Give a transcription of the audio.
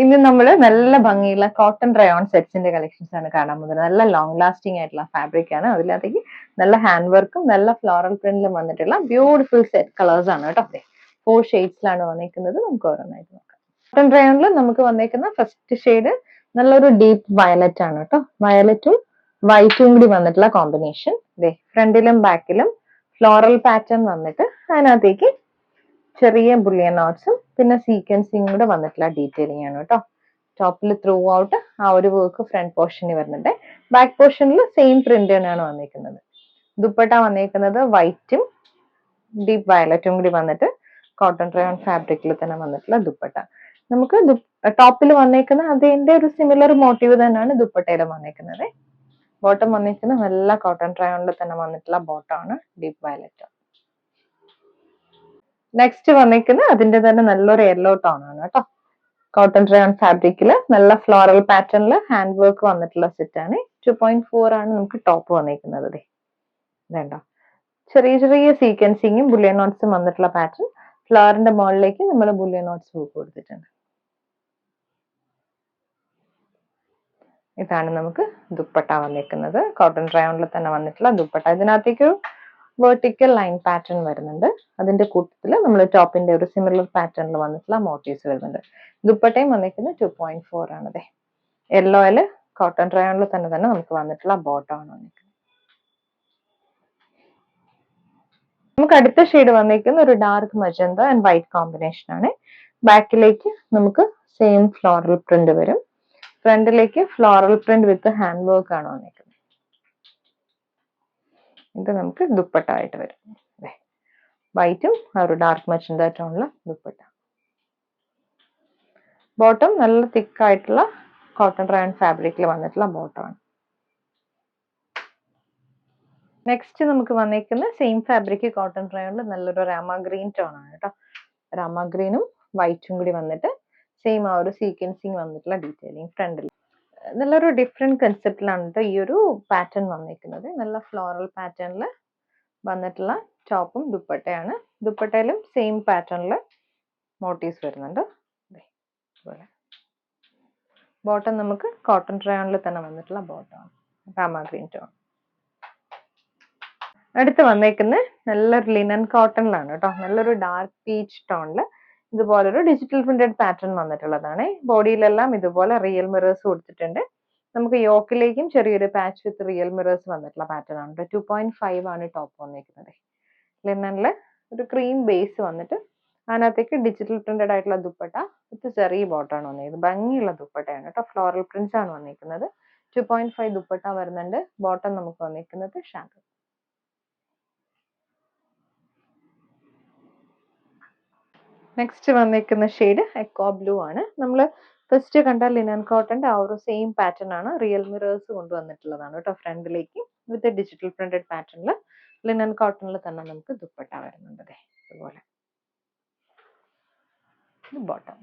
ഇന്ന് നമ്മൾ നല്ല ഭംഗിയുള്ള കോട്ടൺ റയോൺ സെറ്റ്സിന്റെ കളക്ഷൻസ് ആണ് കാണാൻ പോകുന്നത്. നല്ല ലോങ് ലാസ്റ്റിംഗ് ആയിട്ടുള്ള ഫാബ്രിക് ആണ്. അതിനകത്തേക്ക് നല്ല ഹാൻഡ് വർക്കും നല്ല ഫ്ലോറൽ പ്രിന്റിലും വന്നിട്ടുള്ള ബ്യൂട്ടിഫുൾ സെറ്റ് കളേഴ്സ് ആണ് കേട്ടോ. 4 ഷെയ്ഡ്സിലാണ് വന്നിരിക്കുന്നത്. നമുക്ക് ഓരോന്നായിട്ട് നോക്കാം. കോട്ടൺ റയോണിൽ നമുക്ക് വന്നിരിക്കുന്ന ഫസ്റ്റ് ഷെയ്ഡ് നല്ലൊരു ഡീപ്പ് വയലറ്റ് ആണ് കേട്ടോ. വയലറ്റും വൈറ്റും കൂടി വന്നിട്ടുള്ള കോമ്പിനേഷൻ. ഫ്രണ്ടിലും ബാക്കിലും ഫ്ലോറൽ പാറ്റേൺ വന്നിട്ട് അതിനകത്തേക്ക് ചെറിയ ബുള്ളിയൻ നോട്ട്സും പിന്നെ സീക്വൻസിങ് കൂടെ വന്നിട്ടുള്ള ഡീറ്റെയിലിംഗ് ആണ് കേട്ടോ. ടോപ്പിൽ ത്രൂ ഔട്ട് ആ ഒരു വർക്ക് ഫ്രണ്ട് പോർഷനിൽ വരുന്നുണ്ട്. ബാക്ക് പോർഷനിൽ സെയിം പ്രിന്റ് തന്നെയാണ് വന്നിരിക്കുന്നത്. ദുപ്പട്ട വന്നിരിക്കുന്നത് വൈറ്റും ഡീപ്പ് വയലറ്റും കൂടി വന്നിട്ട് കോട്ടൺ റയോൺ ഫാബ്രിക്കിൽ തന്നെ വന്നിട്ടുള്ള ദുപ്പട്ട. നമുക്ക് ടോപ്പിൽ വന്നേക്കുന്ന അതിന്റെ ഒരു സിമിലർ മോട്ടീവ് തന്നെയാണ് ദുപ്പട്ടയിലും വന്നേക്കുന്നത്. ബോട്ടം വന്നിരിക്കുന്നത് നല്ല കോട്ടൺ റയോണിൽ തന്നെ വന്നിട്ടുള്ള ബോട്ടം ആണ്, ഡീപ്പ് വയലറ്റ്. നെക്സ്റ്റ് വന്നിരിക്കുന്നത് അതിന്റെ തന്നെ നല്ലൊരു യെല്ലോ ടോൺ ആണ് കേട്ടോ. കോട്ടൺ റയോൺ ഫാബ്രിക്കില് നല്ല ഫ്ലോറൽ പാറ്റേണിൽ ഹാൻഡ് വർക്ക് വന്നിട്ടുള്ള സെറ്റ് ആണ്. 2.4 ആണ് നമുക്ക് ടോപ്പ് വന്നിരിക്കുന്നത്. വേണ്ട ചെറിയ ചെറിയ സീക്വൻസിങ്ങും ബുള്ളിയൻ നോട്ട്സും വന്നിട്ടുള്ള പാറ്റേൺ. ഫ്ലവറിന്റെ മുകളിലേക്ക് നമ്മൾ ബുള്ളിയൻ നോട്ട്സ് വർക്ക് കൊടുത്തിട്ടുണ്ട്. ഇതാണ് നമുക്ക് ദുപ്പട്ട വന്നിരിക്കുന്നത്. കോട്ടൺ റയോണിൽ തന്നെ വന്നിട്ടുള്ള ദുപ്പട്ട. ഇതിനകത്തേക്ക് വെർട്ടിക്കൽ ലൈൻ പാറ്റേൺ വരുന്നുണ്ട്. അതിന്റെ കൂട്ടത്തിൽ നമ്മൾ ടോപ്പിന്റെ ഒരു സിമിലർ പാറ്റേണിൽ വന്നിട്ടുള്ള മോട്ടീവ്സ് വരുന്നുണ്ട്. ദുപ്പട്ടയും വന്നിരിക്കുന്നത് 2.4 ആണ്. യെല്ലോയില് കോട്ടൺ റയോണിൽ തന്നെ നമുക്ക് വന്നിട്ടുള്ള ബോട്ടം ആണ് വന്നിരിക്കുന്നത്. നമുക്ക് അടുത്ത ഷെയ്ഡ് വന്നിരിക്കുന്ന ഒരു dark magenta and white combination ആണ്. ബാക്കിലേക്ക് നമുക്ക് സെയിം ഫ്ലോറൽ പ്രിന്റ് വരും. ഫ്രണ്ടിലേക്ക് ഫ്ലോറൽ പ്രിന്റ് വിത്ത് ഹാൻഡ് വർക്ക് ആണ് വന്നിരിക്കുന്നത്. ഇത് നമുക്ക് ദുപ്പട്ട ആയിട്ട് വരും. വൈറ്റും ഒരു ഡാർക്ക് മജന്ത ടോണിലുള്ള ദുപ്പട്ട. ബോട്ടം നല്ല തിക്ക് ആയിട്ടുള്ള കോട്ടൺ റയോൺ ഫാബ്രിക്കിൽ വന്നിട്ടുള്ള ബോട്ടം ആണ്. നെക്സ്റ്റ് നമുക്ക് വന്നിരിക്കുന്ന സെയിം ഫാബ്രിക് കോട്ടൺ റയോണിൽ നല്ലൊരു രാമ ഗ്രീൻ ടോൺ ആണ് കേട്ടോ. രാമ ഗ്രീനും വൈറ്റും കൂടി വന്നിട്ട് സെയിം ആ ഒരു സീക്വൻസിങ് വന്നിട്ടുള്ള ഡീറ്റെയിലിംഗ് ഫ്രണ്ടിൽ. നല്ലൊരു ഡിഫറെന്റ് കൺസെപ്റ്റിലാണ് കേട്ടോ ഈ ഒരു പാറ്റേൺ വന്നിരിക്കുന്നത്. നല്ല ഫ്ലോറൽ പാറ്റേണിൽ വന്നിട്ടുള്ള ടോപ്പും ദുപ്പട്ടയാണ്. ദുപ്പട്ടയിലും സെയിം പാറ്റേണിൽ മോട്ടീവ്സ് വരുന്നുണ്ട്. ബോട്ടം നമുക്ക് കോട്ടൺ റയോണിൽ തന്നെ വന്നിട്ടുള്ള ബോട്ടം ആണ്, രാമ ഗ്രീൻ ടോൺ. അടുത്ത് വന്നേക്കുന്നത് നല്ലൊരു ലിനൻ കോട്ടണിലാണ് കേട്ടോ. നല്ലൊരു ഡാർക്ക് പീച്ച് ടോണിൽ ഇതുപോലൊരു ഡിജിറ്റൽ പ്രിന്റഡ് പാറ്റേൺ വന്നിട്ടുള്ളതാണ്. ബോഡിയിലെല്ലാം ഇതുപോലെ റിയൽ മിറേഴ്സ് കൊടുത്തിട്ടുണ്ട്. നമുക്ക് യോക്കിലേക്കും ചെറിയൊരു പാച്ച് വിത്ത് റിയൽ മിറേഴ്സ് വന്നിട്ടുള്ള പാറ്റേൺ ആണ്. 2.5 ആണ് ടോപ്പ് വന്നിരിക്കുന്നത്. ലിനനിൽ ഒരു ക്രീം ബേസ് വന്നിട്ട് അതിനകത്തേക്ക് ഡിജിറ്റൽ പ്രിന്റഡ് ആയിട്ടുള്ള ദുപ്പട്ട വിത്ത് ചെറിയ ബോട്ടാണ് വന്നിരിക്കുന്നത്. ഭംഗിയുള്ള ദുപ്പട്ടയാണ് കേട്ടോ. ഫ്ലോറൽ പ്രിന്റ്സ് ആണ് വന്നിരിക്കുന്നത്. 2.5 ദുപ്പട്ട വരുന്നുണ്ട്. ബോട്ടം നമുക്ക് വന്നിരിക്കുന്നത് ഷാൻഡോ. നെക്സ്റ്റ് വന്നിരിക്കുന്ന ഷെയ്ഡ് എക്കോ ബ്ലൂ ആണ്. നമ്മൾ ഫസ്റ്റ് കണ്ട ലിനൻ കോട്ടന്റെ ആ ഒരു സെയിം പാറ്റേൺ ആണ്. റിയൽ മിറേഴ്സ് കൊണ്ടുവന്നിട്ടുള്ളതാണ് കേട്ടോ. ഫ്രണ്ടിലേക്ക് വിത്ത് ഡിജിറ്റൽ പ്രിന്റഡ് പാറ്റേണിൽ ലിനൻ കോട്ടണിൽ തന്നെ നമുക്ക് ദുപ്പട്ട വരുന്നുണ്ട്. ഇതുപോലെ ബോട്ടം.